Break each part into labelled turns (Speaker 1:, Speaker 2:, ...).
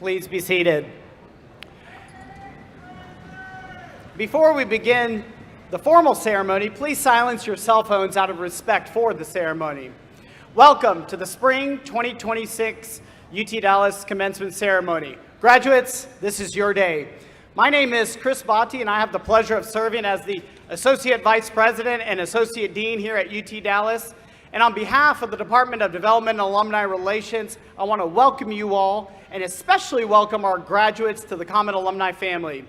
Speaker 1: Please be seated. Before we begin the formal ceremony, please silence your cell phones out of respect for the ceremony. Welcome to the Spring 2026 UT Dallas Commencement Ceremony. Graduates, this is your day. My name is Chris Botti, and I have the pleasure of serving as the Associate Vice President and Associate Dean here at UT Dallas. And on behalf of the Department of Development and Alumni Relations, I want to welcome you all, and especially welcome our graduates to the Common Alumni family.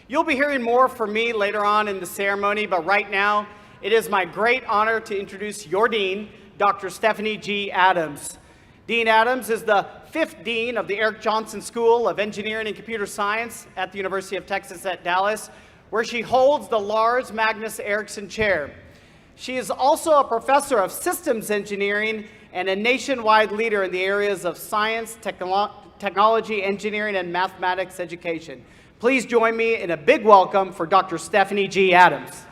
Speaker 1: You'll be hearing more from me later on in the ceremony, but right now, it is my great honor to introduce your Dean, Dr. Stephanie G. Adams. Dean Adams is the 5th Dean of the Erik Jonsson School of Engineering and Computer Science at the University of Texas at Dallas, where she holds the Lars Magnus Eriksson Chair. She is also a professor of systems engineering and a nationwide leader in the areas of science, technology, engineering, and mathematics education. Please join me in a big welcome for Dr. Stephanie G. Adams.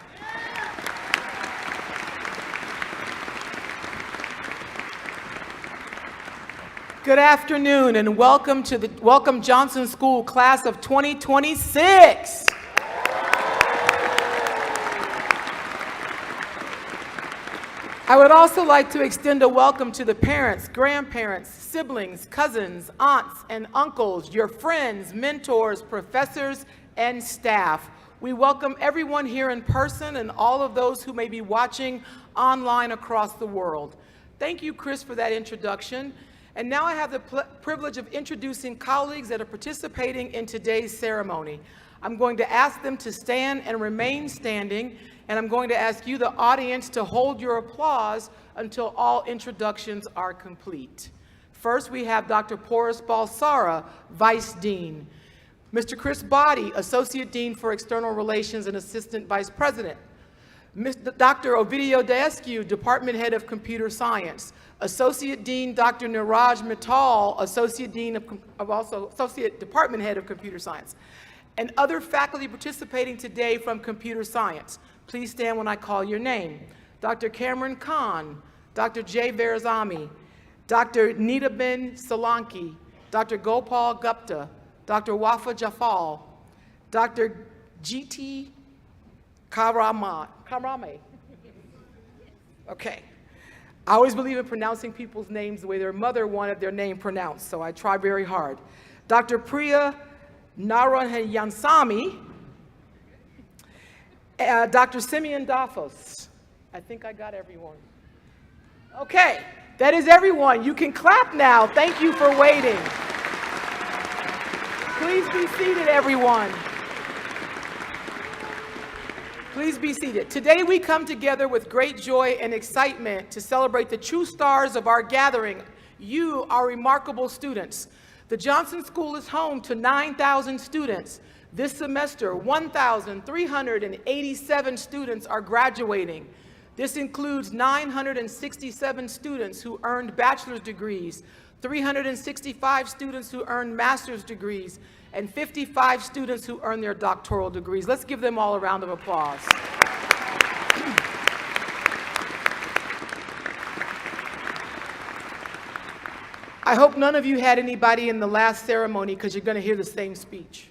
Speaker 2: Good afternoon and welcome to the Jonsson School class of 2026. I would also like to extend a welcome to the parents, grandparents, siblings, cousins, aunts, and uncles, your friends, mentors, professors, and staff. We welcome everyone here in person and all of those who may be watching online across the world. Thank you, Chris, for that introduction. And now I have the privilege of introducing colleagues that are participating in today's ceremony. I'm going to ask them to stand and remain standing, and I'm going to ask you, the audience, to hold your applause until all introductions are complete. First, we have Dr. Porus Balsara, Vice Dean. Mr. Chris Botti, Associate Dean for External Relations and Assistant Vice President. Dr. Ovidio Daescu, Department Head of Computer Science. Associate Dean Dr. Niraj Mittal, Associate Dean Associate Department Head of Computer Science. And other faculty participating today from Computer Science. Please stand when I call your name. Dr. Cameron Khan, Dr. Jay Verazami, Dr. Neetaben Solanki, Dr. Gopal Gupta, Dr. Wafa Jafal, Dr. G.T. Karame. Okay. I always believe in pronouncing people's names the way their mother wanted their name pronounced, so I try very hard. Dr. Priya Narayansamy, Dr. Simeon Dafos. I think I got everyone. Okay, that is everyone. You can clap now. Thank you for waiting. Please be seated, everyone. Please be seated. Today we come together with great joy and excitement to celebrate the true stars of our gathering. You are remarkable students. The Jonsson School is home to 9,000 students. This semester, 1,387 students are graduating. This includes 967 students who earned bachelor's degrees, 365 students who earned master's degrees, and 55 students who earned their doctoral degrees. Let's give them all a round of applause. I hope none of you had anybody in the last ceremony, because you're going to hear the same speech.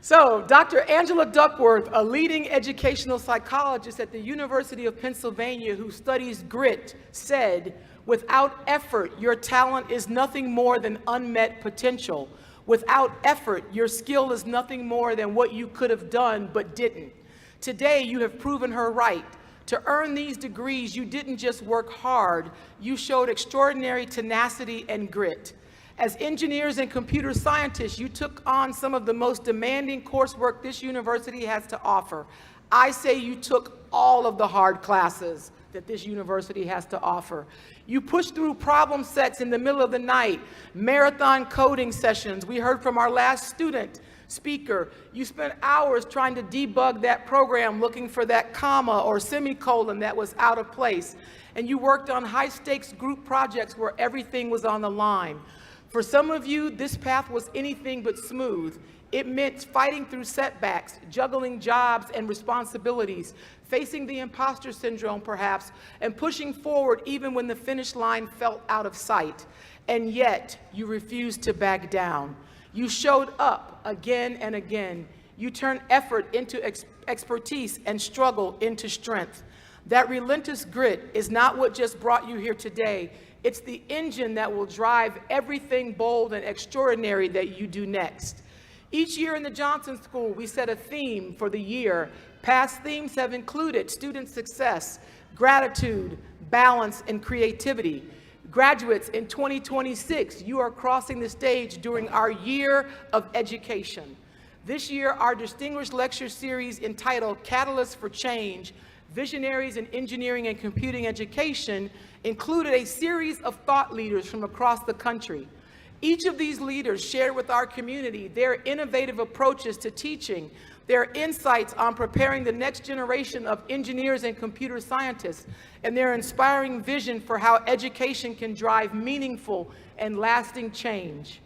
Speaker 2: So, Dr. Angela Duckworth, a leading educational psychologist at the University of Pennsylvania who studies grit, said, "Without effort, your talent is nothing more than unmet potential. Without effort, your skill is nothing more than what you could have done but didn't." Today, you have proven her right. To earn these degrees, you didn't just work hard, you showed extraordinary tenacity and grit. As engineers and computer scientists, you took on some of the most demanding coursework this university has to offer. I say you took all of the hard classes that this university has to offer. You pushed through problem sets in the middle of the night, marathon coding sessions. We heard from our last student speaker. You spent hours trying to debug that program, looking for that comma or semicolon that was out of place. And you worked on high-stakes group projects where everything was on the line. For some of you, this path was anything but smooth. It meant fighting through setbacks, juggling jobs and responsibilities, facing the imposter syndrome perhaps, and pushing forward even when the finish line felt out of sight. And yet, you refused to back down. You showed up again and again. You turned effort into expertise and struggle into strength. That relentless grit is not what just brought you here today. It's the engine that will drive everything bold and extraordinary that you do next. Each year in the Jonsson School, we set a theme for the year. Past themes have included student success, gratitude, balance, and creativity. Graduates, in 2026, you are crossing the stage during our year of education. This year, our distinguished lecture series entitled Catalysts for Change, Visionaries in Engineering and Computing Education, included a series of thought leaders from across the country. Each of these leaders shared with our community their innovative approaches to teaching, their insights on preparing the next generation of engineers and computer scientists, and their inspiring vision for how education can drive meaningful and lasting change.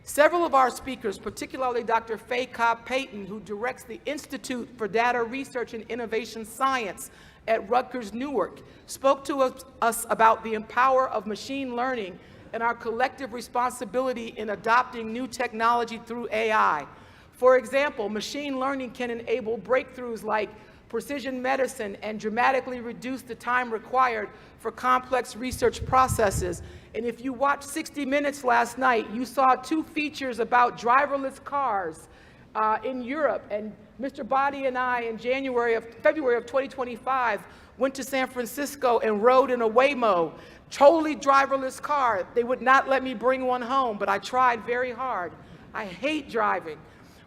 Speaker 2: Several of our speakers, particularly Dr. Faye Cobb-Payton, who directs the Institute for Data Research and Innovation Science at Rutgers Newark, spoke to us about the power of machine learning and our collective responsibility in adopting new technology through AI. For example, machine learning can enable breakthroughs like precision medicine and dramatically reduce the time required for complex research processes. And if you watched 60 Minutes last night, you saw 2 features about driverless cars in Europe. And Mr. Body and I, in February of 2025, went to San Francisco and rode in a Waymo, totally driverless car. They would not let me bring one home, but I tried very hard. I hate driving.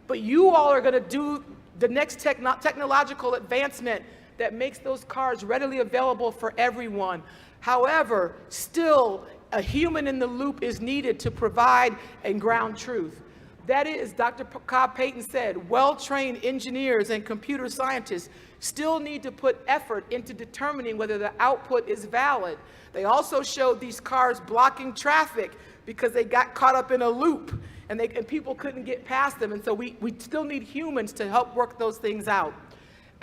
Speaker 2: But you all are going to do the next technological advancement that makes those cars readily available for everyone. However, still, a human in the loop is needed to provide and ground truth. That is, Dr. Cobb-Payton said, well-trained engineers and computer scientists still need to put effort into determining whether the output is valid. They also showed these cars blocking traffic because they got caught up in a loop and people couldn't get past them. And so we still need humans to help work those things out.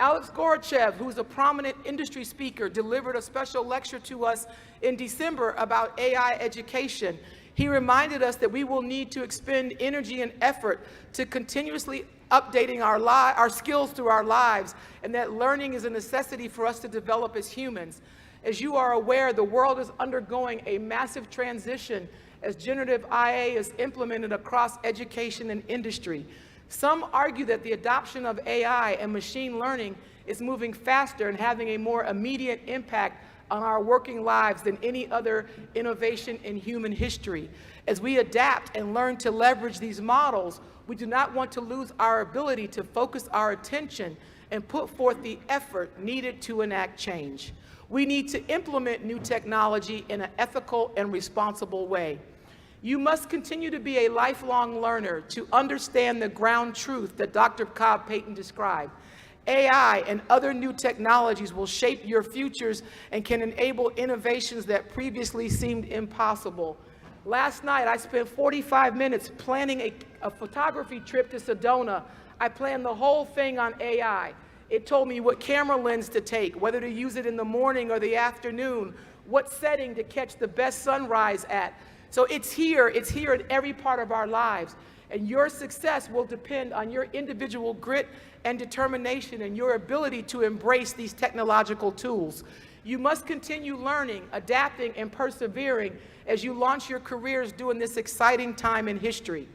Speaker 2: Alex Gorachev, who's a prominent industry speaker, delivered a special lecture to us in December about AI education. He reminded us that we will need to expend energy and effort to continuously updating our skills through our lives, and that learning is a necessity for us to develop as humans. As you are aware, the world is undergoing a massive transition as generative AI is implemented across education and industry. Some argue that the adoption of AI and machine learning is moving faster and having a more immediate impact on our working lives than any other innovation in human history. As we adapt and learn to leverage these models, we do not want to lose our ability to focus our attention and put forth the effort needed to enact change. We need to implement new technology in an ethical and responsible way. You must continue to be a lifelong learner to understand the ground truth that Dr. Cobb-Payton described. AI and other new technologies will shape your futures and can enable innovations that previously seemed impossible. Last night, I spent 45 minutes planning a photography trip to Sedona. I planned the whole thing on AI. It told me what camera lens to take, whether to use it in the morning or the afternoon, what setting to catch the best sunrise at. So it's here in every part of our lives. And your success will depend on your individual grit and determination and your ability to embrace these technological tools. You must continue learning, adapting, and persevering as you launch your careers during this exciting time in history.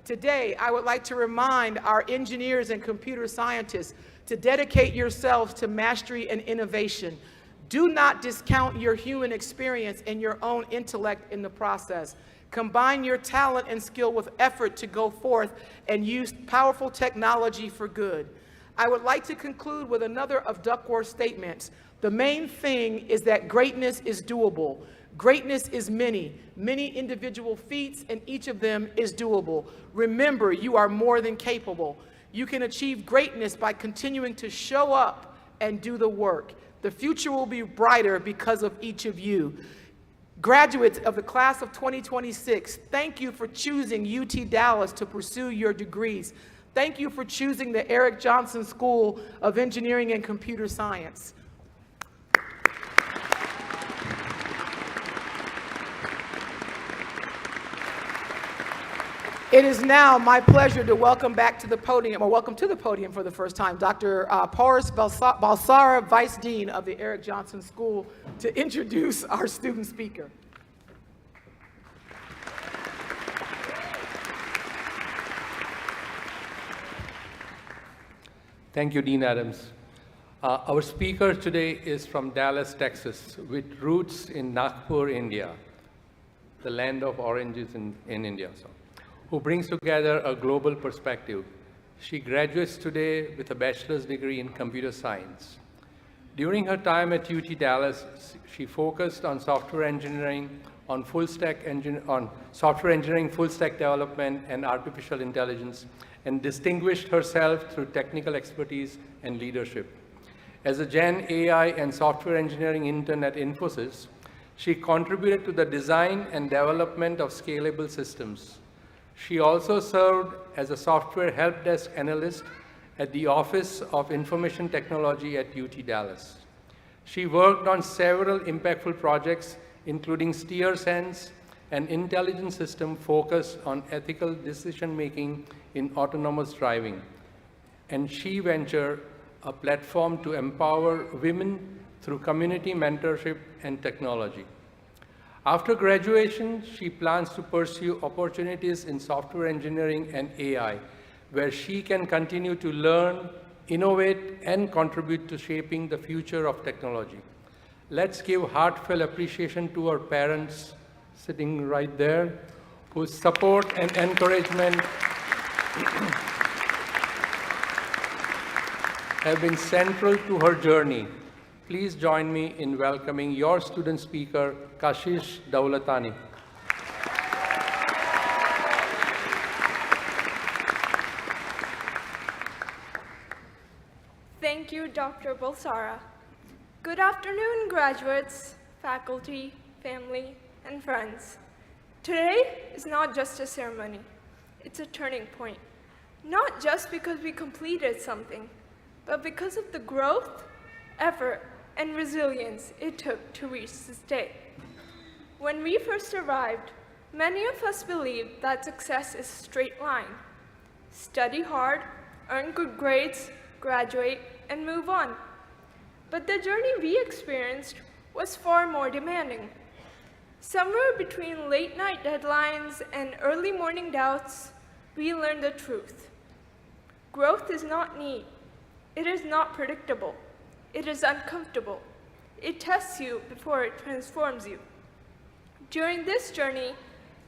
Speaker 2: Today, I would like to remind our engineers and computer scientists to dedicate yourselves to mastery and innovation. Do not discount your human experience and your own intellect in the process. Combine your talent and skill with effort to go forth and use powerful technology for good. I would like to conclude with another of Duckworth's statements. The main thing is that greatness is doable. Greatness is many individual feats, and each of them is doable. Remember, you are more than capable. You can achieve greatness by continuing to show up and do the work. The future will be brighter because of each of you. Graduates of the class of 2026, thank you for choosing UT Dallas to pursue your degrees. Thank you for choosing the Erik Jonsson School of Engineering and Computer Science. It is now my pleasure to welcome back to the podium, or welcome to the podium for the first time, Dr. Paris Balsara, Vice Dean of the Erik Jonsson School, to introduce our student speaker.
Speaker 3: Thank you, Dean Adams. Our speaker today is from Dallas, Texas, with roots in Nagpur, India, the land of oranges in India, who brings together a global perspective. She graduates today with a bachelor's degree in computer science. During her time at UT Dallas, she focused on software engineering, on software engineering, full stack development, and artificial intelligence, and distinguished herself through technical expertise and leadership. As a Gen AI and software engineering intern at Infosys, she contributed to the design and development of scalable systems. She also served as a software help desk analyst at the Office of Information Technology at UT Dallas. She worked on several impactful projects, including SteerSense, an intelligence system focused on ethical decision-making in autonomous driving, and She Venture, a platform to empower women through community mentorship and technology. After graduation, she plans to pursue opportunities in software engineering and AI, where she can continue to learn, innovate, and contribute to shaping the future of technology. Let's give heartfelt appreciation to our parents sitting right there, whose support and encouragement have been central to her journey. Please join me in welcoming your student speaker, Kashish Daulatani.
Speaker 4: Thank you, Dr. Balsara. Good afternoon, graduates, faculty, family, and friends. Today is not just a ceremony, it's a turning point. Not just because we completed something, but because of the growth, effort, and resilience it took to reach this day. When we first arrived, many of us believed that success is a straight line. Study hard, earn good grades, graduate, and move on. But the journey we experienced was far more demanding. Somewhere between late night deadlines and early morning doubts, we learned the truth. Growth is not neat. It is not predictable. It is uncomfortable. It tests you before it transforms you. During this journey,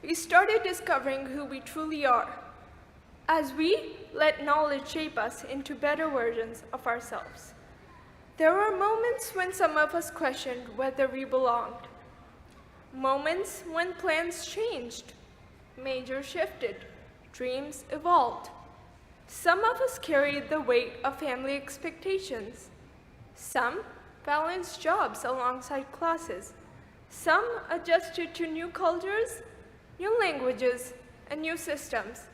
Speaker 4: we started discovering who we truly are, as we let knowledge shape us into better versions of ourselves. There were moments when some of us questioned whether we belonged. Moments when plans changed, majors shifted, dreams evolved. Some of us carried the weight of family expectations. Some balanced jobs alongside classes. Some adjusted to new cultures, new languages, and new systems.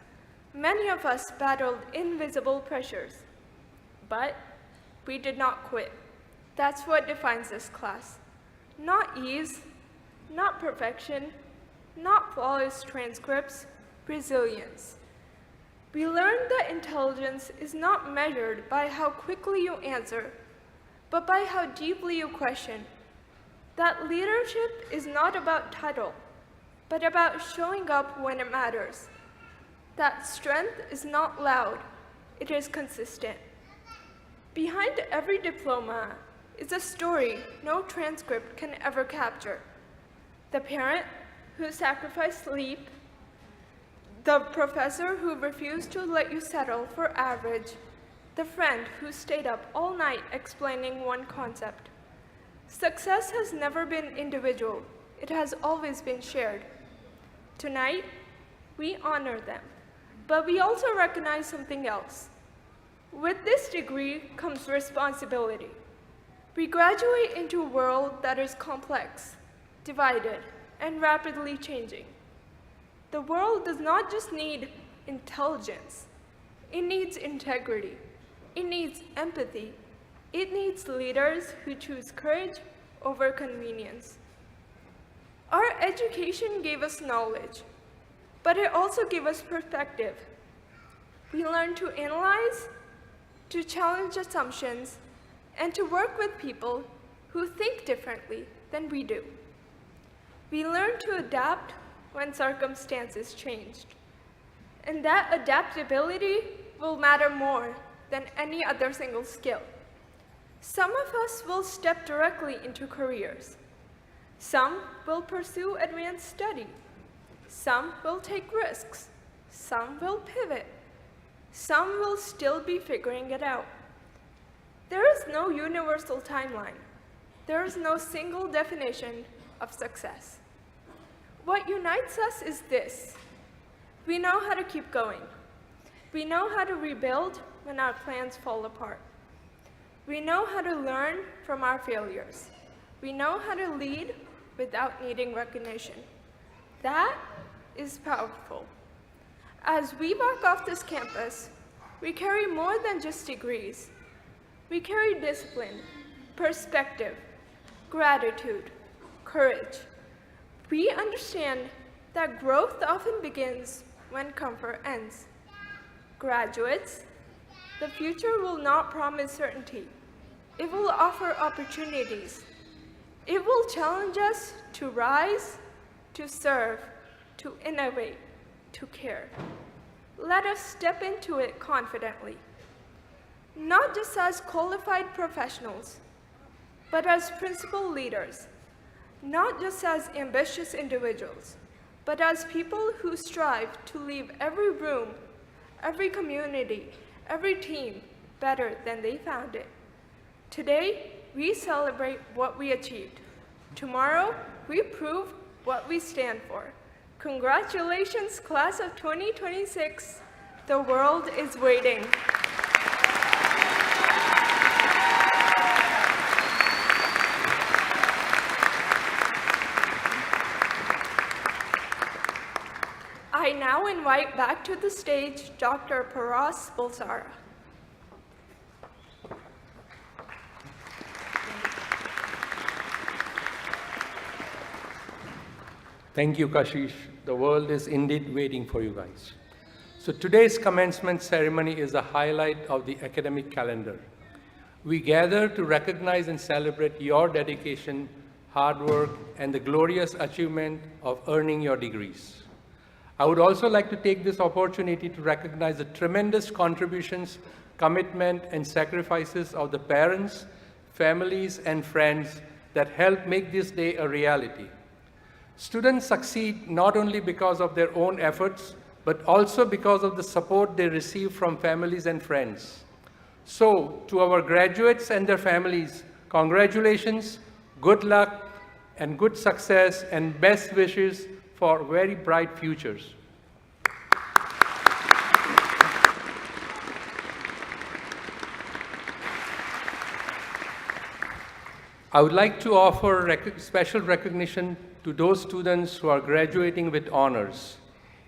Speaker 4: Many of us battled invisible pressures. But we did not quit. That's what defines this class. Not ease, not perfection, not flawless transcripts, resilience. We learned that intelligence is not measured by how quickly you answer, but by how deeply you question. That leadership is not about title, but about showing up when it matters. That strength is not loud, it is consistent. Behind every diploma is a story no transcript can ever capture. The parent who sacrificed sleep, the professor who refused to let you settle for average, the friend who stayed up all night explaining one concept. Success has never been individual. It has always been shared. Tonight, we honor them, but we also recognize something else. With this degree comes responsibility. We graduate into a world that is complex, divided, and rapidly changing. The world does not just need intelligence. It needs integrity. It needs empathy. It needs leaders who choose courage over convenience. Our education gave us knowledge, but it also gave us perspective. We learned to analyze, to challenge assumptions, and to work with people who think differently than we do. We learned to adapt when circumstances changed. And that adaptability will matter more than any other single skill. Some of us will step directly into careers. Some will pursue advanced study. Some will take risks. Some will pivot. Some will still be figuring it out. There is no universal timeline. There is no single definition of success. What unites us is this: we know how to keep going. We know how to rebuild when our plans fall apart. We know how to learn from our failures. We know how to lead without needing recognition. That is powerful. As we walk off this campus, we carry more than just degrees. We carry discipline, perspective, gratitude, courage. We understand that growth often begins when comfort ends. Graduates, the future will not promise certainty. It will offer opportunities. It will challenge us to rise, to serve, to innovate, to care. Let us step into it confidently, not just as qualified professionals, but as principled leaders, not just as ambitious individuals, but as people who strive to leave every room, every community, every team better than they found it. Today, we celebrate what we achieved. Tomorrow, we prove what we stand for. Congratulations, class of 2026. The world is waiting. I now invite back to the stage Dr. Paras Bulsara.
Speaker 3: Thank you, Kashish. The world is indeed waiting for you guys. So today's commencement ceremony is a highlight of the academic calendar. We gather to recognize and celebrate your dedication, hard work, and the glorious achievement of earning your degrees. I would also like to take this opportunity to recognize the tremendous contributions, commitment, and sacrifices of the parents, families, and friends that help make this day a reality. Students succeed not only because of their own efforts, but also because of the support they receive from families and friends. So, to our graduates and their families, congratulations, good luck, and good success, and best wishes for very bright futures. I would like to offer special recognition to those students who are graduating with honors.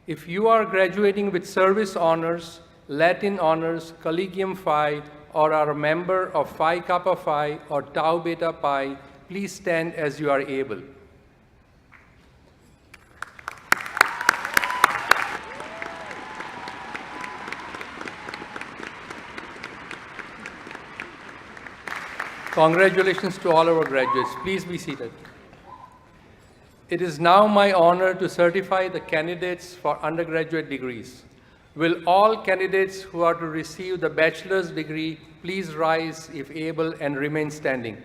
Speaker 3: If you are graduating with service honors, Latin honors, Collegium Phi, or are a member of Phi Kappa Phi or Tau Beta Pi, please stand as you are able. Congratulations to all our graduates. Please be seated. It is now my honor to certify the candidates for undergraduate degrees. Will all candidates who are to receive the bachelor's degree please rise if able and remain standing.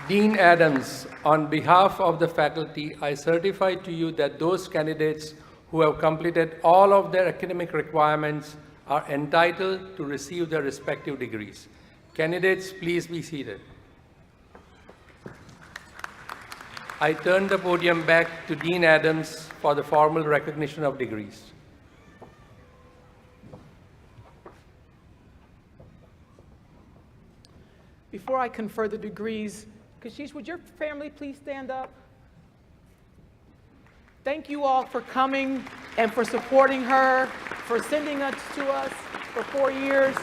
Speaker 3: Dean Adams, on behalf of the faculty, I certify to you that those candidates who have completed all of their academic requirements are entitled to receive their respective degrees. Candidates, please be seated. I turn the podium back to Dean Adams for the formal recognition of degrees.
Speaker 2: Before I confer the degrees, Kashish, would your family please stand up? Thank you all for coming and for supporting her, for sending us to us for 4 years.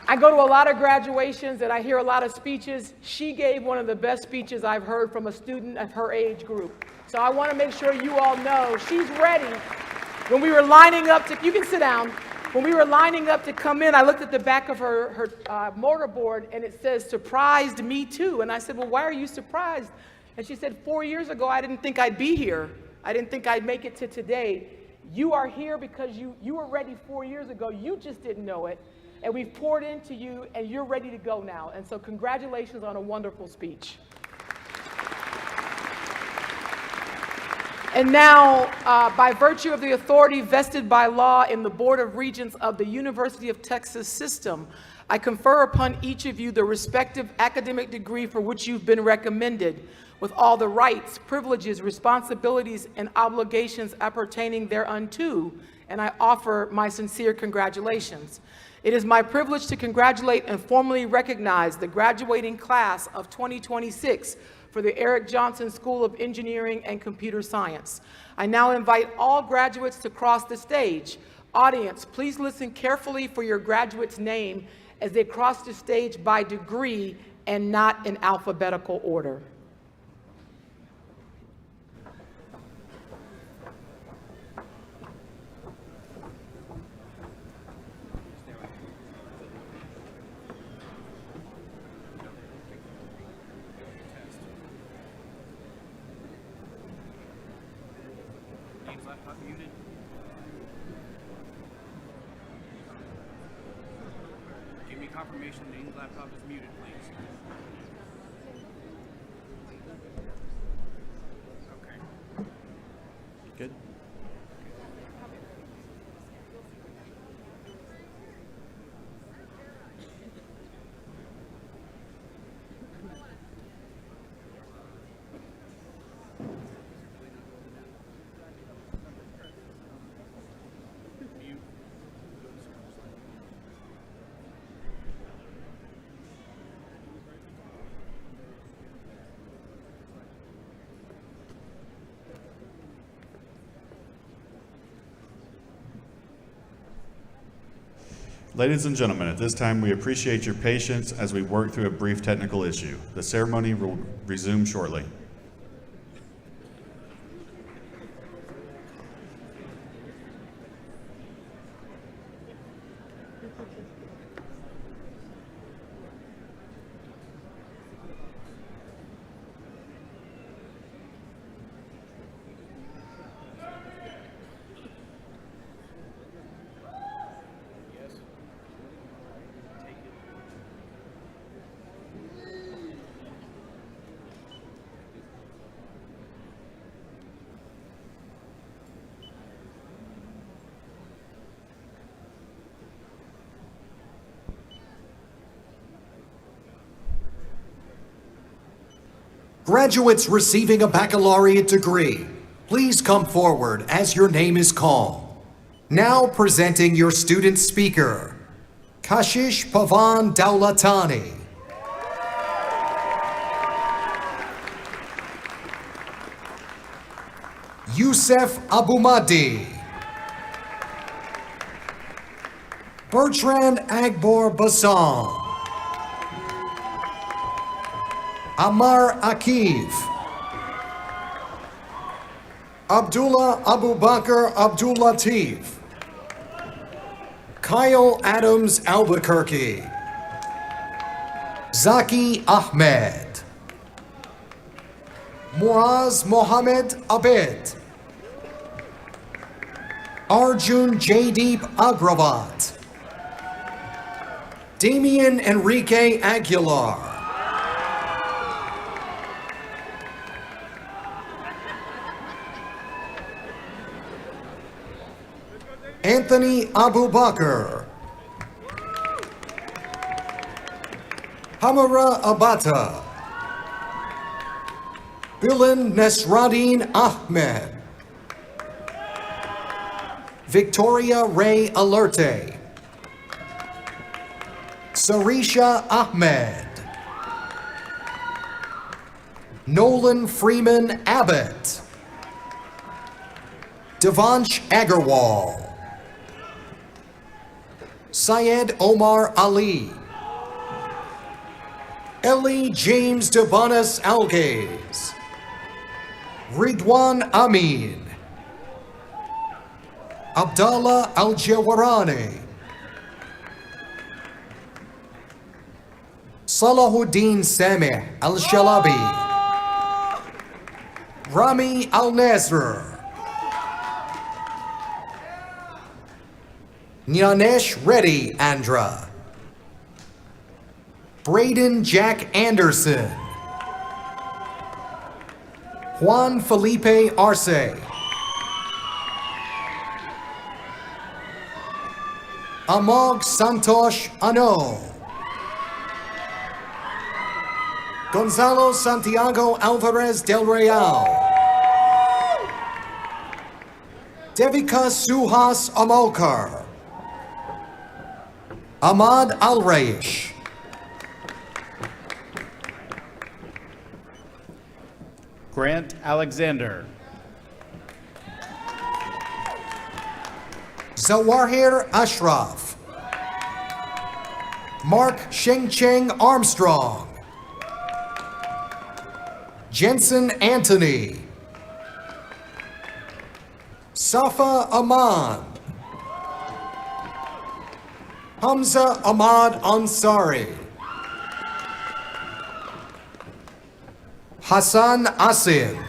Speaker 2: I go to a lot of graduations and I hear a lot of speeches. She gave one of the best speeches I've heard from a student of her age group. So I want to make sure you all know she's ready. When we were lining up to, you can sit down. When we were lining up to come in, I looked at the back of her mortarboard and it says, "Surprised me too." And I said, "Well, why are you surprised?" And she said, 4 years ago, I didn't think I'd be here. I didn't think I'd make it to today. You are here because you were ready 4 years ago. You just didn't know it. And we've poured into you, and you're ready to go now. And so congratulations on a wonderful speech. And now, by virtue of the authority vested by law in the Board of Regents of the University of Texas system, I confer upon each of you the respective academic degree for which you've been recommended, with all the rights, privileges, responsibilities, and obligations appertaining thereunto, and I offer my sincere congratulations. It is my privilege to congratulate and formally recognize the graduating class of 2026 for the Erik Jonsson School of Engineering and Computer Science. I now invite all graduates to cross the stage. Audience, please listen carefully for your graduate's name as they cross the stage by degree and not in alphabetical order.
Speaker 5: Give me confirmation Name's laptop is muted, please. Okay. Good.
Speaker 6: Ladies and gentlemen, at this time we appreciate your patience as we work through a brief technical issue. The ceremony will resume shortly.
Speaker 7: Graduates receiving a baccalaureate degree, please come forward as your name is called. Now presenting your student speaker, Kashish Pavan Daulatani. Youssef Abumadi. Bertrand Agbor Bassam. Amar Akif. Abdullah Abubakar Abdul Latif. Kyle Adams Albuquerque. Zaki Ahmed. Muaz Mohammed Abed. Arjun Jaydeep Agravat. Damian Enrique Aguilar. Anthony Abubakar. Hamara Abata. Bilan Nesradin Ahmed. Victoria Ray Alerte. Sarisha Ahmed. Nolan Freeman Abbott. Devansh Agarwal. Syed Omar Ali. Ellie James Debanas Algaze. Ridwan Amin. Abdallah Al-Jawarani. Salahuddin Sameh Al-Shalabi. Rami Al-Nasr. Nyanesh Reddy Andra. Braden Jack Anderson. Juan Felipe Arce. Amog Santosh Ano. Gonzalo Santiago Alvarez Del Real. Devika Suhas Amolkar. Ahmad Al-Raish.
Speaker 5: Grant Alexander.
Speaker 7: Zawahir Ashraf. Mark Sheng Armstrong. Jensen Anthony. Safa Aman. Hamza Ahmad Ansari. Hassan Asim.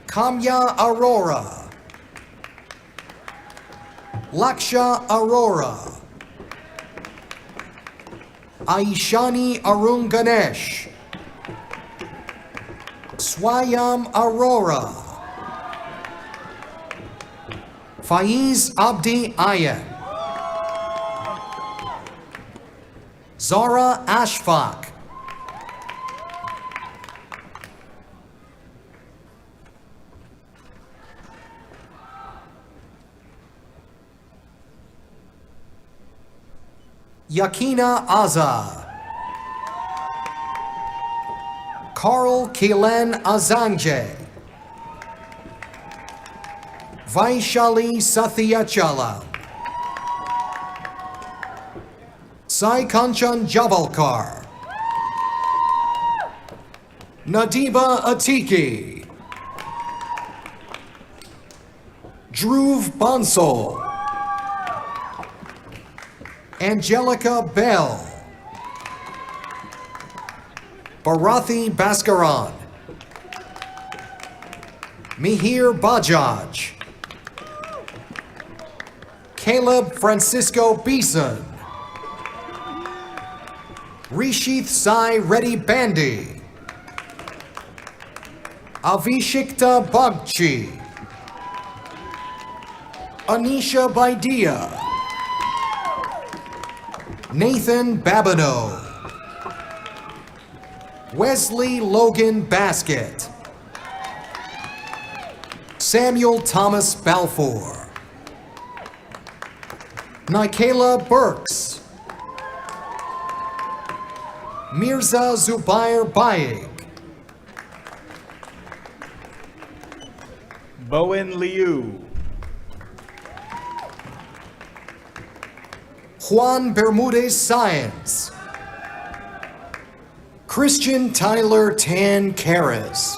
Speaker 7: Kamya Arora. Laksha Arora. Aishani Arun Ganesh. Swayam Arora. Faiz Abdi Ayan. Zara Ashfaq. Yakina Azza. Carl Kilen Azanje. Vaishali Satyachala. Sai Kanchan Jabalkar. Nadiba Atiki. Dhruv Bansal. Angelica Bell. Bharathi Bhaskaran. Mihir Bajaj. Caleb Francisco Beeson. Rishith Sai Reddy Bandi. Avishikta Bagchi. Anisha Baidia. Nathan Babineau. Wesley Logan Basket. Samuel Thomas Balfour. Nikayla Burks. Mirza Zubair Bayek.
Speaker 5: Bowen Liu.
Speaker 7: Juan Bermudez Science. Christian Tyler Tan Karras.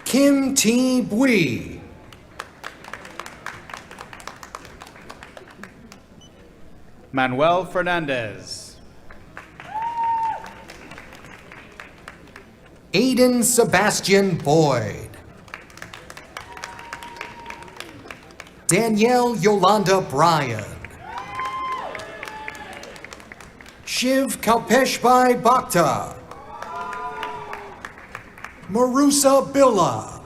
Speaker 7: Kim T. Bui.
Speaker 5: Manuel Fernandez.
Speaker 7: Aiden Sebastian Boyd. Danielle Yolanda Bryan. Shiv Kalpeshbhai Bhakta. Marusa Billa.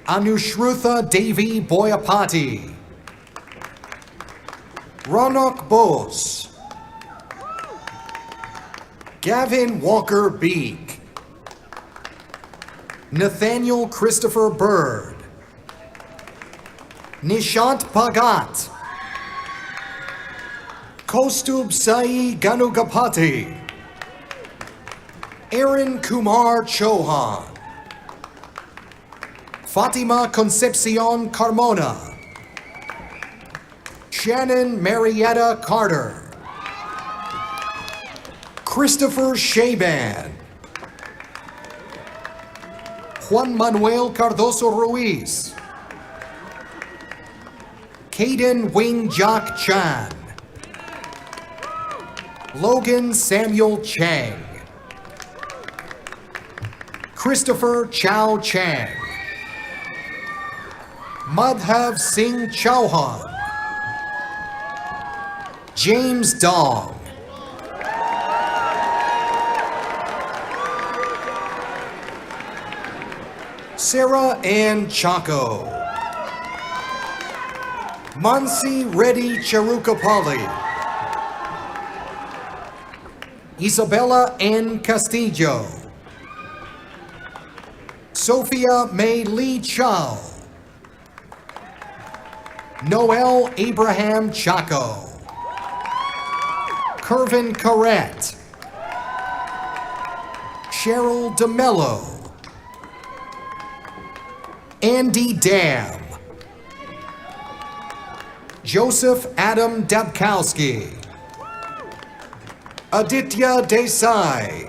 Speaker 7: Anushrutha Devi Boyapati. Ronak Bose. Gavin Walker Beek. Nathaniel Christopher Bird. Nishant Bhagat. Kostub Sai Ganugapati. Aaron Kumar Chauhan. Fatima Concepcion Carmona. Shannon Marietta Carter. Christopher Shaban. Juan Manuel Cardoso Ruiz. Caden Wing Jock Chan. Logan Samuel Chang. Christopher Chow Chang. Madhav Singh Chauhan. James Dong. Sarah Ann Chaco. Mansi Reddy Cherukapalli. Isabella N. Castillo. Sophia May Lee Chow. Noel Abraham Chaco. Kervin Carrette. Cheryl DeMello. Andy Dam. Joseph Adam Dabkowski. Aditya Desai.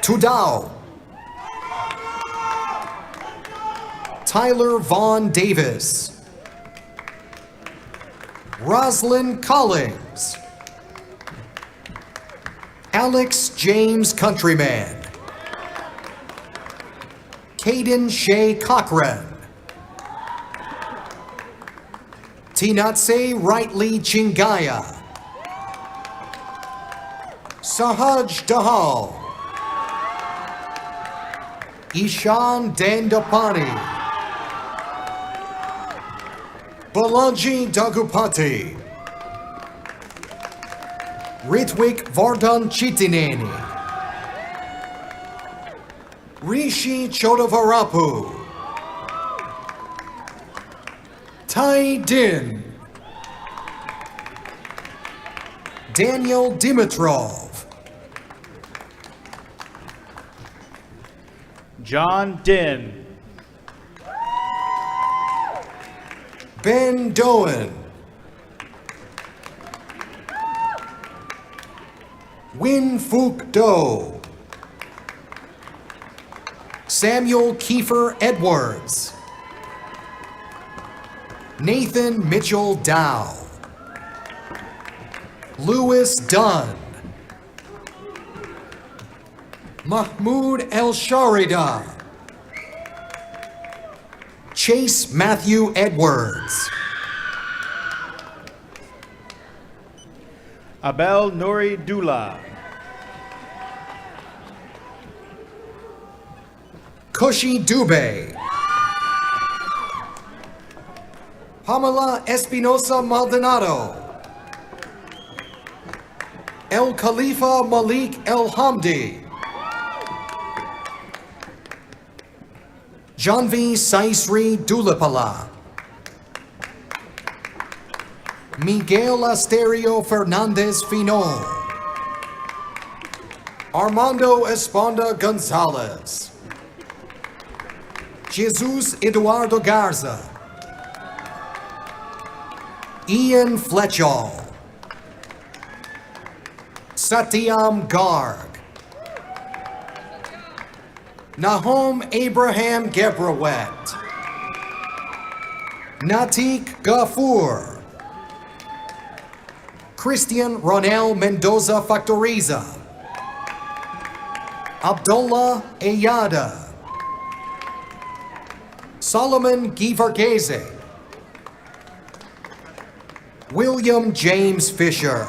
Speaker 7: Tudao. Tyler Vaughn Davis. Roslyn Collins. Alex James Countryman. Caden Shea Cochran. Tinatse Rightly Chingaya. Sahaj Dahal. Ishan Dandapani. Balaji Dagupati. Ritwik Vardhan Chitineni. Rishi Chodavarapu. Tai Din. Daniel Dimitrov.
Speaker 1: John Din.
Speaker 7: Ben Doan. Win Fook Do. Samuel Kiefer Edwards. Nathan Mitchell Dow. Lewis Dunn. Mahmoud El Sharida. Chase Matthew Edwards.
Speaker 1: Abel Nuri Dula.
Speaker 7: Kushi Dubé. Pamela Espinosa Maldonado. El Khalifa Malik El Hamdi. Janvi Saisri Dulapala. Miguel Asterio Fernandez Finon. Armando Esponda Gonzalez. Jesus Eduardo Garza. Ian Fletchall. Satyam Garg. Nahom Abraham Gebrawet. Natik Gafour. Christian Ronel Mendoza Factoriza. Abdullah Ayada. Solomon Givergeze. William James Fisher.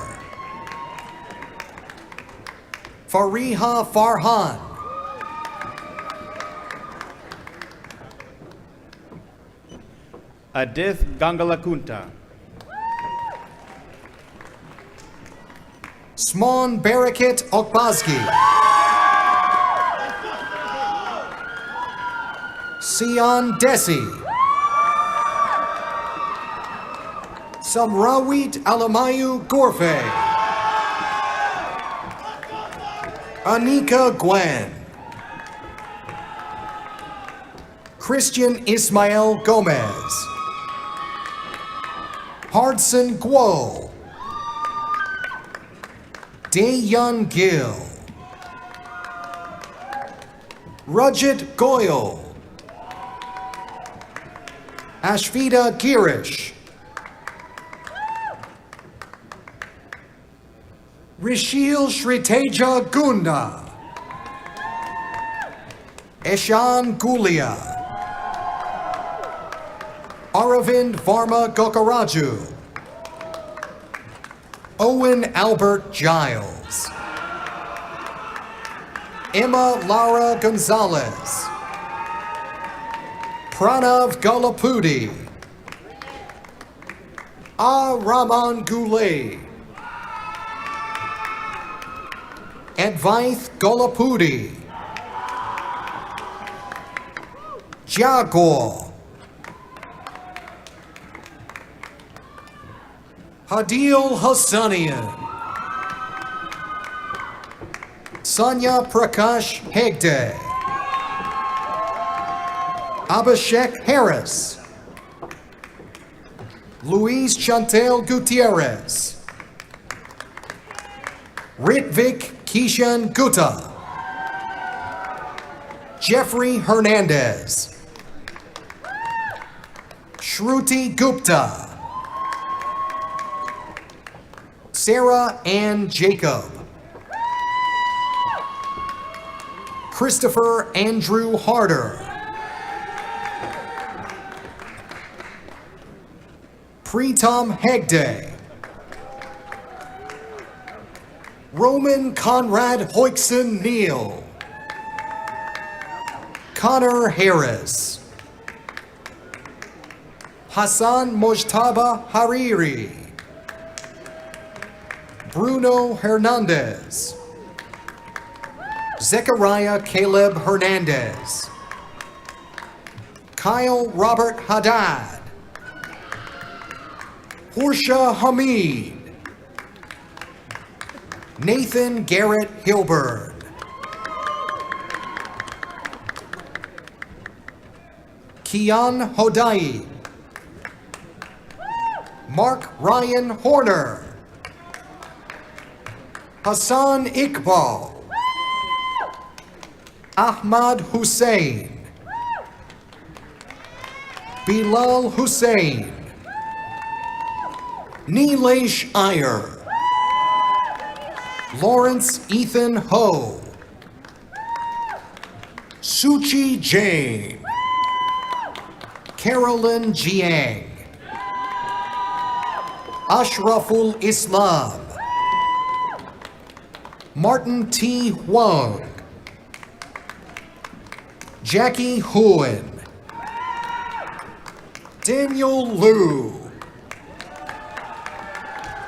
Speaker 7: Fariha Farhan.
Speaker 1: Adith Gangalakunta.
Speaker 7: Smon Barakat Okbazgi. Sion Desi. Samrawit Alamayu Gorfe. Anika Gwen. Christian Ismael Gomez. Hardson Guo. Daeyun Gil. Rajat Goyal. Ashvita Girish. Rishil Shriteja Gunda. Eshan Gulia. Aravind Varma Gokaraju. Owen Albert Giles. Emma Laura Gonzalez. Pranav Golapudi. A. Raman Gulay. Advaith Golapudi. Jaguar. Hadil Hassanian. Sanya Prakash Hegde. Abhishek Harris. Luis Chantel Gutierrez. Ritvik Kishan Gutta. Jeffrey Hernandez. Shruti Gupta. Sarah Ann Jacob. Christopher Andrew Harder. Pritam Hegde. Roman Conrad Hoikson Neal. Connor Harris. Hassan Mojtaba Hariri. Bruno Hernandez. Zechariah Caleb Hernandez. Kyle Robert Haddad. Horsha Hamid. Nathan Garrett Hilburn. Kian Hodai. Mark Ryan Horner. Hassan Iqbal. Ahmad Hussein. Bilal Hussein. Nilesh Iyer. Lawrence Ethan Ho. Suchi Jain. Carolyn Jiang. Ashraful Islam. Martin T. Huang. Jackie Huen. Daniel Liu.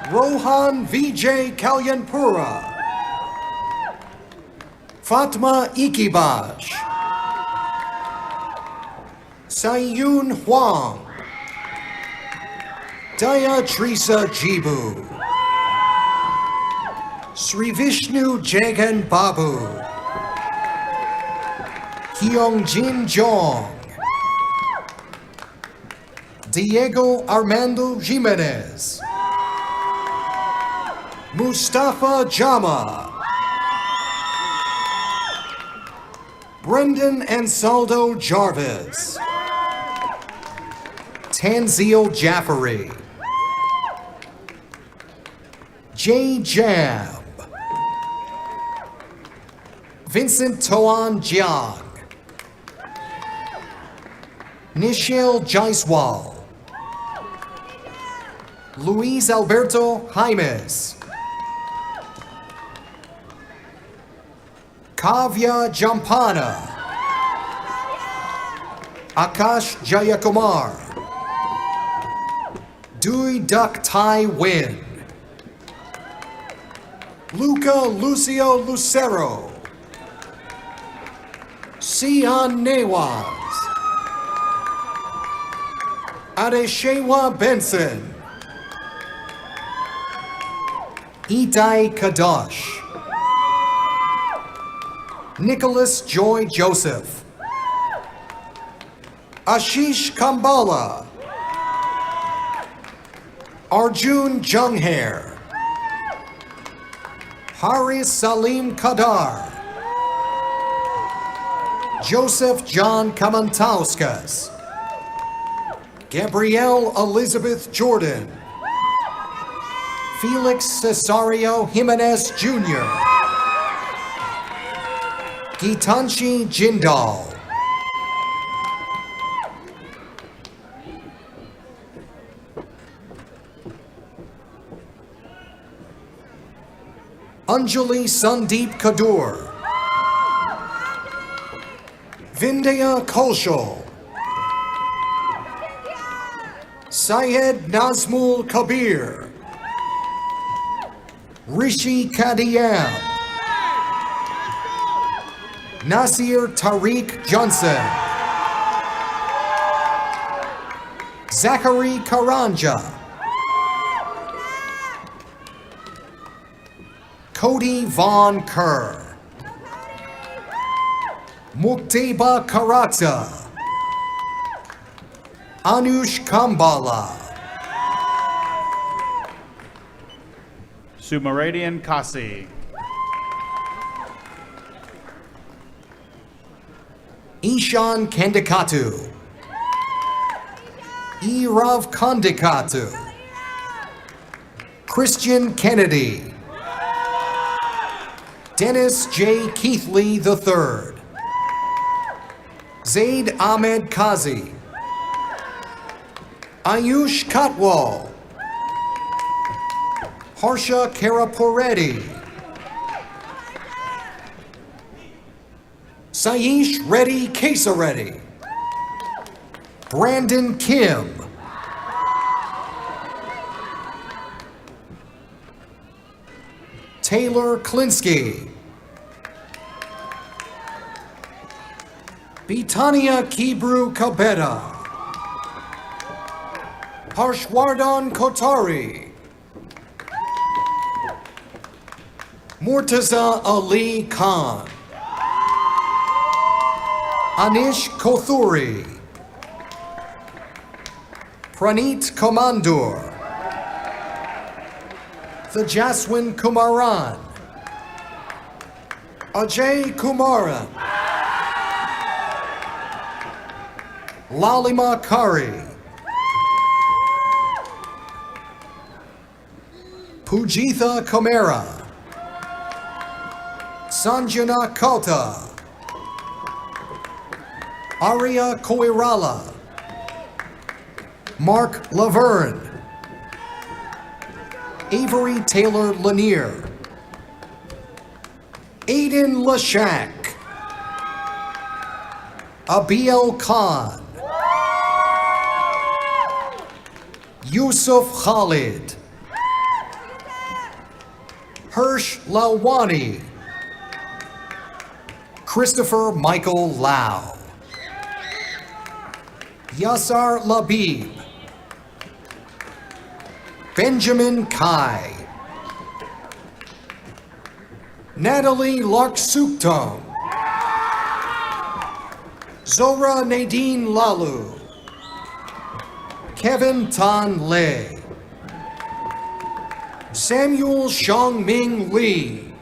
Speaker 7: Rohan Vijay Kalyanpura. Fatma Ikibaj. Sayun Huang. Daya Teresa Jibu. Sri Vishnu Jagan Babu. Hyungjin Jong. Diego Armando Jimenez. Mustafa Jama. Brendan Ansaldo Jarvis. Tanzil Jaffari. Jay Jam. Vincent Toan Jiang. Nichelle Jaiswal. Luis Alberto Jaimes. Kavya Jampana. Akash Jayakumar. Dui Duck Tai Win. Luca Lucio Lucero. Sihan Nawaz. Adeshewa Benson. Itai Kadosh. Nicholas Joy Joseph. Ashish Kambala. Arjun Junghair. Haris Salim Kadar. Joseph John Kamantauskas. Gabrielle Elizabeth Jordan. Felix Cesario Jimenez Jr. Gitanshi Jindal. Anjali Sandeep Kadur. Vindhya Kaushal. Syed Nazmul Kabir. Rishi Kadiyam. Nasir Tariq Johnson. Zachary Karanja. Cody Von Kerr. Mukteba Karata. Anush Kambala.
Speaker 5: Sumaradian Kasi.
Speaker 7: Ishan Kandikatu. Erav Kandikatu. Christian Kennedy. Dennis J. Keithley III. Zaid Ahmed Kazi. Ayush Katwal. Harsha Karapureddy. Saish Reddy Kesareddy. Brandon Kim. Taylor Klinsky. Bitania Kibru Kabeda. Harshwardhan Kotari. Murtaza Ali Khan. Anish Kothuri. Praneet Komandur. Thajaswin Kumaran. Ajay Kumaran. Lalima Kari. Pujitha Kamara. Sanjana Kota. Arya Koirala. Mark Laverne. Avery Taylor Lanier. Aiden Lashak. Abiel Khan. Yusuf Khalid. Hirsch Lawani. Christopher Michael Lau. Yasar Labib. Benjamin Kai. Natalie Larksuktom. Zora Nadine Lalu. Kevin Tan Le. Samuel Shangming Lee.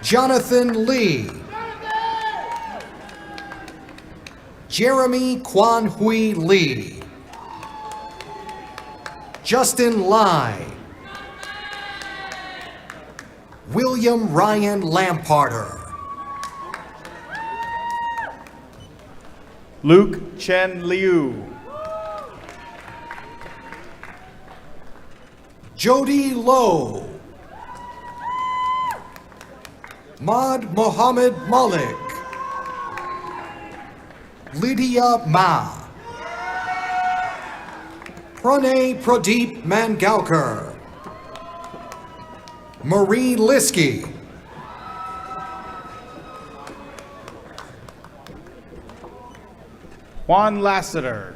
Speaker 7: Jonathan Lee. Jeremy Kwan Hui Lee. Justin Lai. William Ryan Lamparter.
Speaker 5: Luke Chen Liu.
Speaker 7: Jody Lowe. Mad Mohammed Malik. Lydia Ma. Pranay Pradeep Mangalkar. Marie Liskey.
Speaker 5: Juan Lassiter.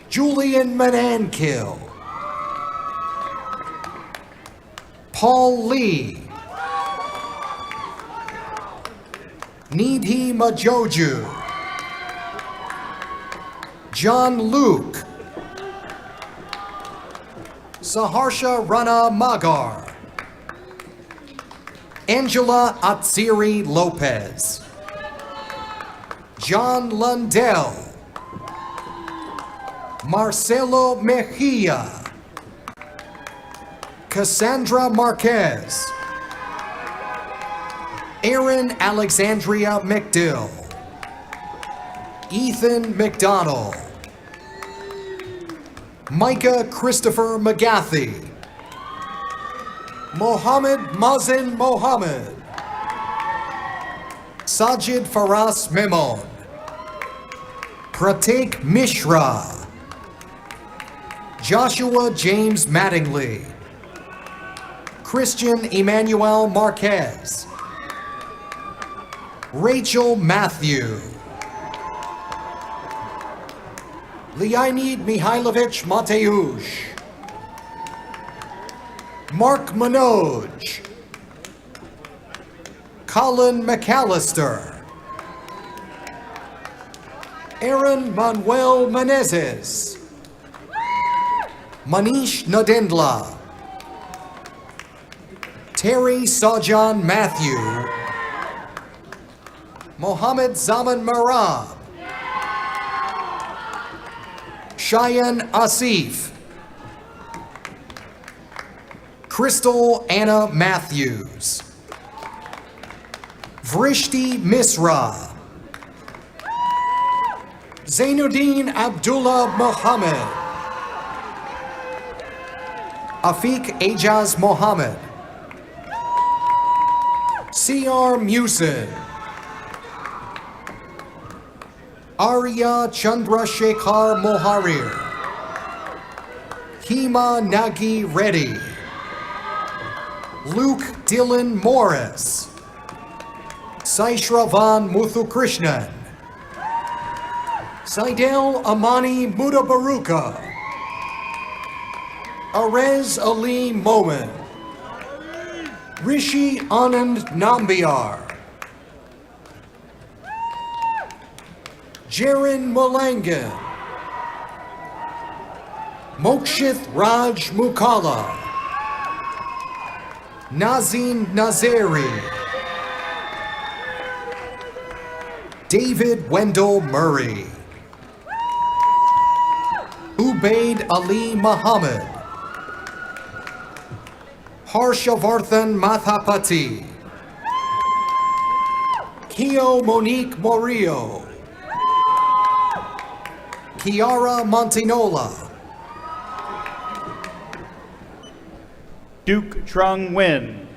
Speaker 7: Julian Manankill. Paul Lee. Nidhi Majoju. John Luke. Saharsha Rana Magar. Angela Atsiri Lopez. John Lundell. Marcelo Mejia. Cassandra Marquez. Erin Alexandria McDill. Ethan McDonald. Micah Christopher McGathy. Mohammed Mazin Mohammed. Sajid Faras Memon. Pratik Mishra. Joshua James Mattingly. Christian Emmanuel Marquez. Rachel Matthew. Leonid Mihailovich Mateusz. Mark Manoj. Colin McAllister. Aaron Manuel Menezes. Manish Nadendla. Terry Sajan Matthew. Mohammed Zaman Marab. Cheyenne Asif. Crystal Anna Matthews. Vrishti Misra. Zainuddin Abdullah Mohammed. Afiq Ejaz Mohammed. C.R. Musin. Arya Chandrasekhar Moharir. Hema Nagi Reddy. Luke Dylan Morris. Saishravan Muthukrishnan. Saidel Amani Mudabaruka. Arez Ali Momin. Rishi Anand Nambiar. Jaren Mulangan. Mokshith Raj Mukala. Nazim Nazeri. David Wendell Murray. Ubaid Ali Muhammad. Harshavardhan Mathapati. Kio Monique Morillo. Kiara Montinola.
Speaker 5: Duke Trung Nguyen.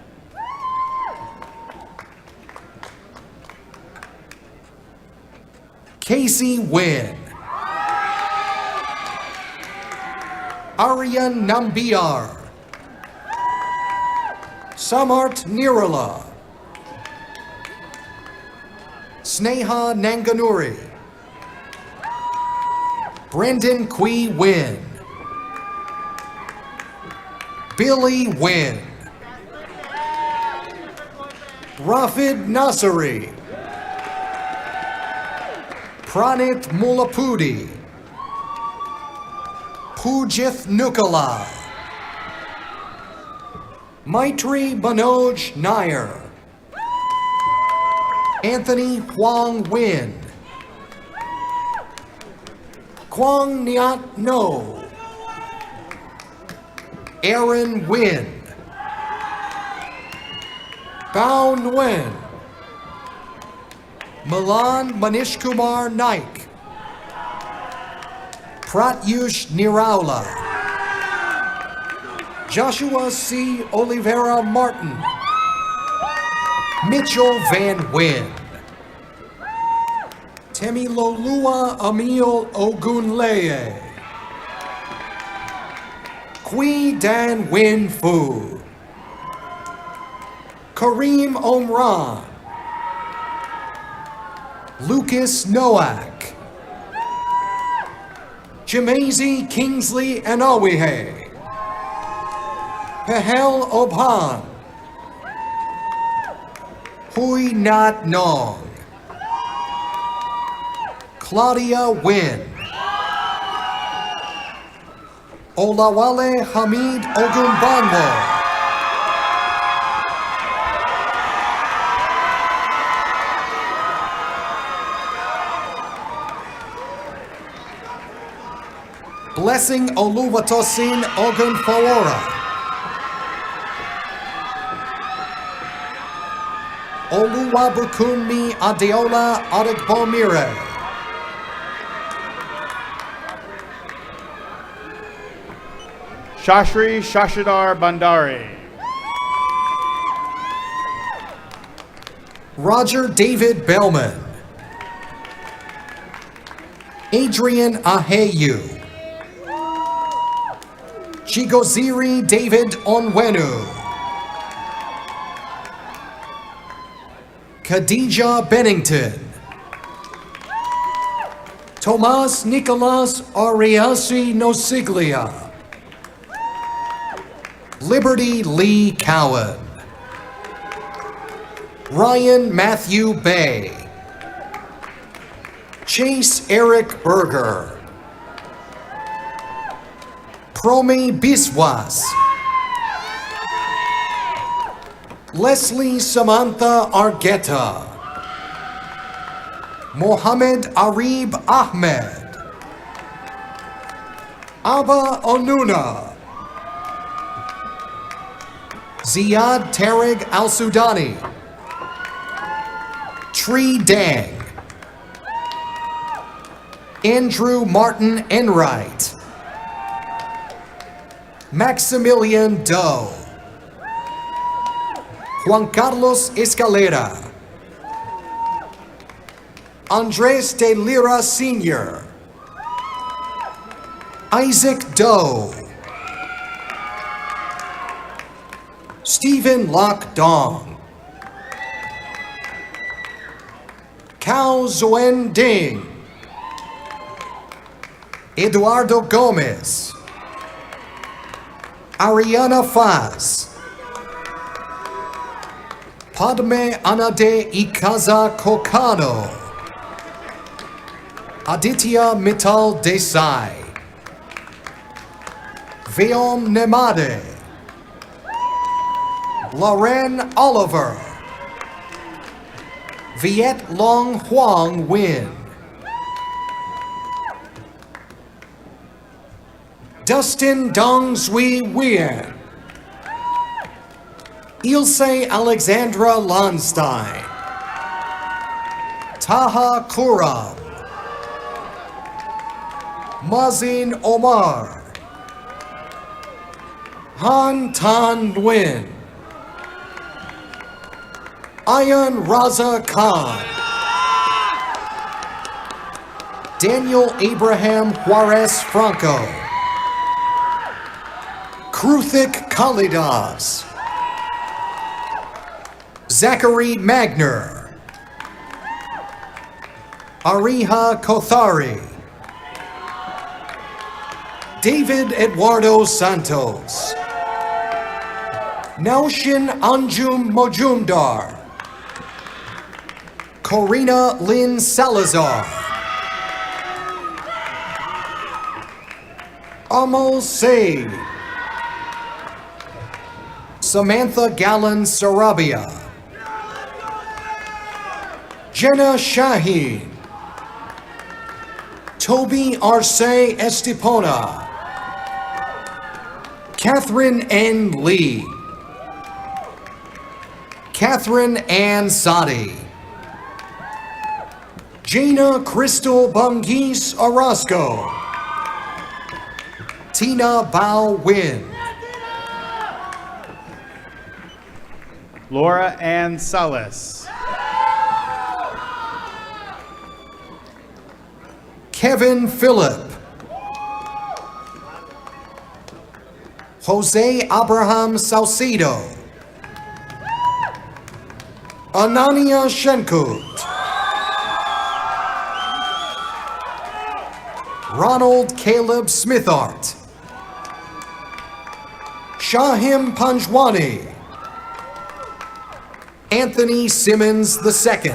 Speaker 7: Casey Wynn. Aryan Nambiar. Samart Nirala. Sneha Nanganuri. Brendan Quee Wynn. Billy Wynn. Rafid Nasari. Pranit Mulapudi. Pujith Nukala. Maitri Manoj Nair. Anthony Huang Win. Kwang Nyat No. Aaron Win. Bao Nguyen. Milan Manishkumar Naik. Pratyush Niraula. Joshua C. Oliveira Martin. Mitchell Van Wyn. Temilolua Emil Ogunleye. Hui Dan Win Fu, Kareem Omran, Lucas Noack, Chimazi Kingsley Anawihe, Pahel Obhan, Hui Nat Nong, Claudia Win, Olawale Hamid Ogunbanwo, Blessing Oluwatosin Ogunfawora, Oluwabukunmi Adeola Adegbomire,
Speaker 5: Shashri Shashidar Bandari.
Speaker 7: Roger David Bellman, Adrian Aheyu, Chigoziri David Onwenu, Khadija Bennington, Tomas Nicolas Ariasi Nosiglia, Liberty Lee Cowan, Ryan Matthew Bay, Chase Eric Berger, Promi Biswas, Leslie Samantha Argueta, Mohammed Arib Ahmed, Abba Onuna, Ziad Tarig Al-Sudani, Tree Dang, Andrew Martin Enright, Maximilian Doe, Juan Carlos Escalera, Andres de Lira Sr., Isaac Doe, Stephen Lok Dong, Cao Zuen Ding, Eduardo Gomez, Ariana Faz, Padme Anade Ikaza Kokano, Aditya Mittal Desai, Veom Nemade, Lauren Oliver, Viet Long Huang Nguyen, Dustin Dong Zui Nguyen, Ilse Alexandra Lonstein, Taha Kuram, Mazin Omar, Han Tan Nguyen, Ayan Raza Khan, Daniel Abraham Juarez Franco, Kruthik Kalidas, Zachary Magner, Ariha Kothari, David Eduardo Santos, Naushin Anjum Mojumdar, Corina Lynn Salazar, Amo Said, Samantha Gallan Sarabia, Jenna Shaheen, Toby Arce Estepona, Catherine N. Lee, Catherine Ann Sadi, Jaina Crystal Bungis Orozco, Tina Bao Win,
Speaker 5: Laura Ann Salas.
Speaker 7: Kevin Phillip, Jose Abraham Saucedo, Anania Shenkut, Ronald Caleb Smithart, Shahim Panjwani, Anthony Simmons II,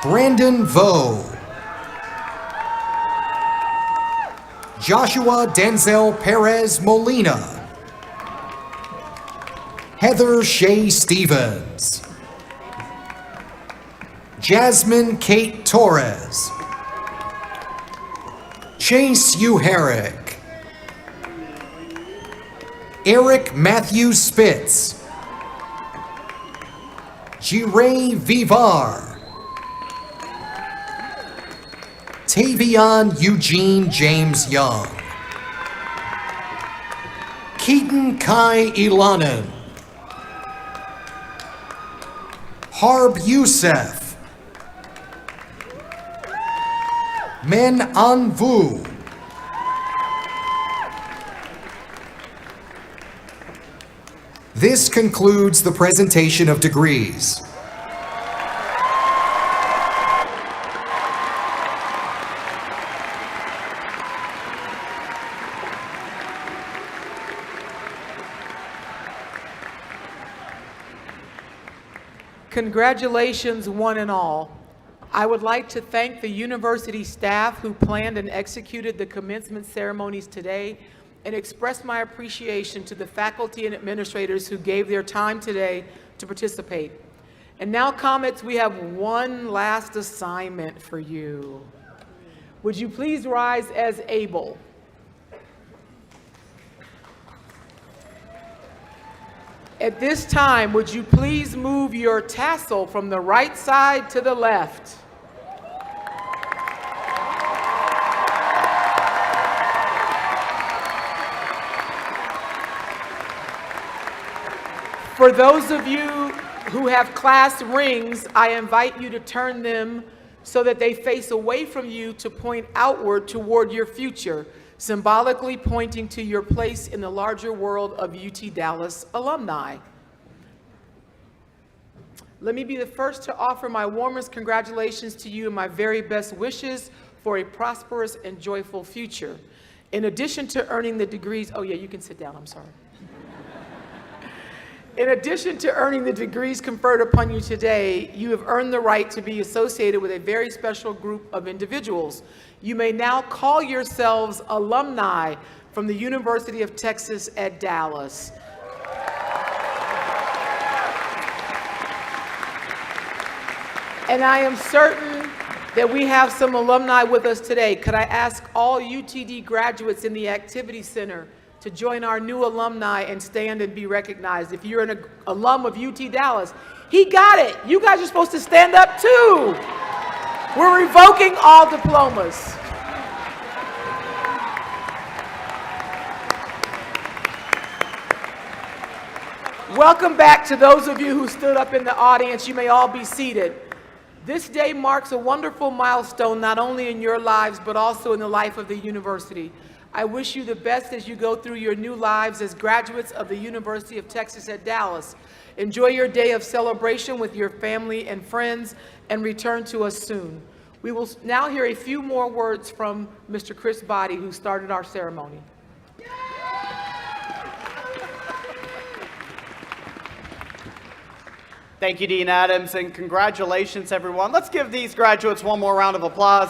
Speaker 7: Brandon Vo, Joshua Denzel Perez Molina, Heather Shea Stevens, Jasmine Kate Torres, Chase Herrick, Erik Matthew Spitz, Jiray Vivar, Tavion Eugene James Young, Keaton Kai Ilanen, Harb Youssef, Men An Vu, This concludes the presentation of degrees.
Speaker 2: Congratulations, one and all. I would like to thank the university staff who planned and executed the commencement ceremonies today, and express my appreciation to the faculty and administrators who gave their time today to participate. And now, Comets, we have one last assignment for you. Would you please rise as able? At this time, would you please move your tassel from the right side to the left? For those of you who have class rings, I invite you to turn them so that they face away from you to point outward toward your future, symbolically pointing to your place in the larger world of UT Dallas alumni. Let me be the first to offer my warmest congratulations to you and my very best wishes for a prosperous and joyful future. In addition to earning the degrees, oh yeah, you can sit down, I'm sorry. In addition to earning the degrees conferred upon you today, you have earned the right to be associated with a very special group of individuals. You may now call yourselves alumni from the University of Texas at Dallas. And I am certain that we have some alumni with us today. Could I ask all UTD graduates in the Activity Center to join our new alumni and stand and be recognized? If you're an alum of UT Dallas, he got it. You guys are supposed to stand up too. We're revoking all diplomas. Welcome back to those of you who stood up in the audience. You may all be seated. This day marks a wonderful milestone, not only in your lives, but also in the life of the university. I wish you the best as you go through your new lives as graduates of the University of Texas at Dallas. Enjoy your day of celebration with your family and friends, and return to us soon. We will now hear a few more words from Mr. Chris Body, who started our ceremony.
Speaker 1: Thank you, Dean Adams, and congratulations, everyone. Let's give these graduates one more round of applause.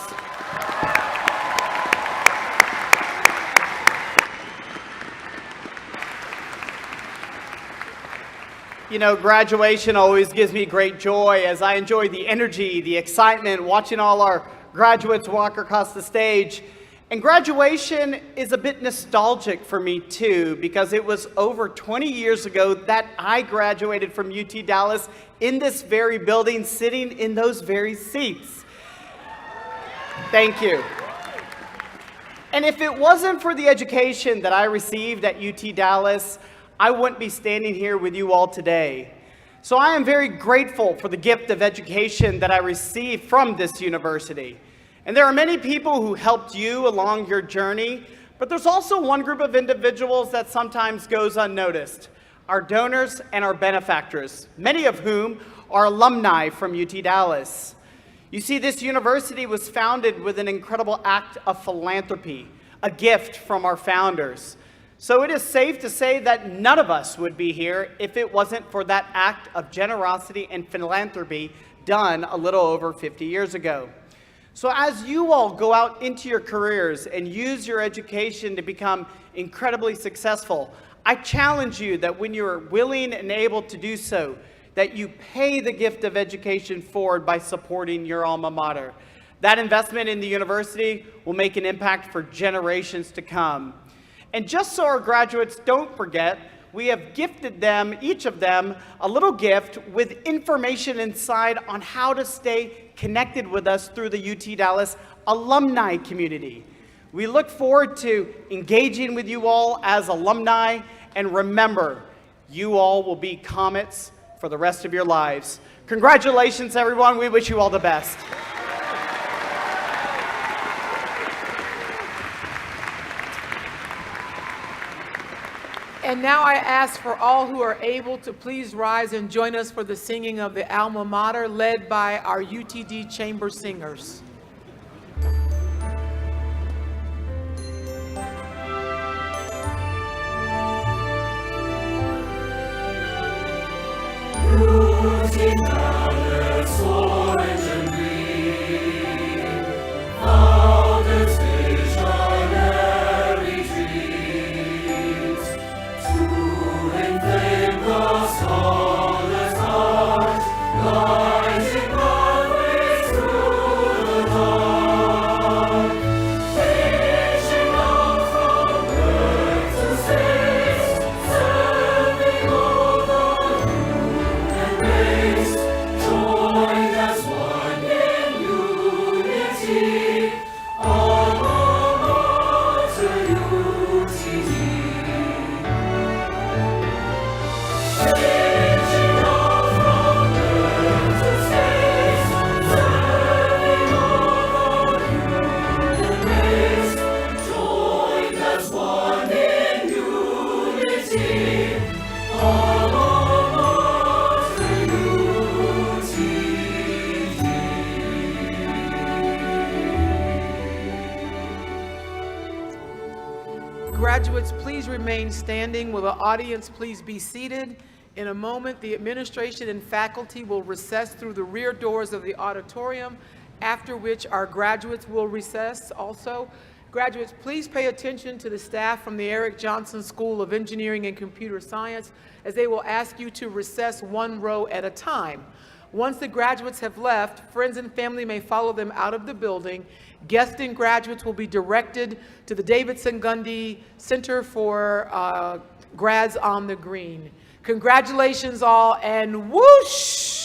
Speaker 1: You know, graduation always gives me great joy as I enjoy the energy, the excitement, watching all our graduates walk across the stage. And graduation is a bit nostalgic for me too, because it was over 20 years ago that I graduated from UT Dallas in this very building, sitting in those very seats. Thank you. And if it wasn't for the education that I received at UT Dallas, I wouldn't be standing here with you all today. So I am very grateful for the gift of education that I received from this university. And there are many people who helped you along your journey, but there's also one group of individuals that sometimes goes unnoticed: our donors and our benefactors, many of whom are alumni from UT Dallas. You see, this university was founded with an incredible act of philanthropy, a gift from our founders. So it is safe to say that none of us would be here if it wasn't for that act of generosity and philanthropy done a little over 50 years ago. So as you all go out into your careers and use your education to become incredibly successful, I challenge you that when you're willing and able to do so, that you pay the gift of education forward by supporting your alma mater. That investment in the university will make an impact for generations to come. And just so our graduates don't forget, we have gifted them, each of them, a little gift with information inside on how to stay connected with us through the UT Dallas alumni community. We look forward to engaging with you all as alumni, and remember, you all will be Comets for the rest of your lives. Congratulations, everyone. We wish you all the best.
Speaker 2: And now I ask for all who are able to please rise and join us for the singing of the Alma Mater, led by our UTD Chamber Singers. Graduates, please remain standing. Will the audience please be seated? In a moment, the administration and faculty will recess through the rear doors of the auditorium, after which our graduates will recess also. Graduates, please pay attention to the staff from the Erik Jonsson School of Engineering and Computer Science, as they will ask you to recess one row at a time. Once the graduates have left, friends and family may follow them out of the building. Guests and graduates will be directed to the Davidson Gundy Center for Grads on the Green. Congratulations all, and whoosh!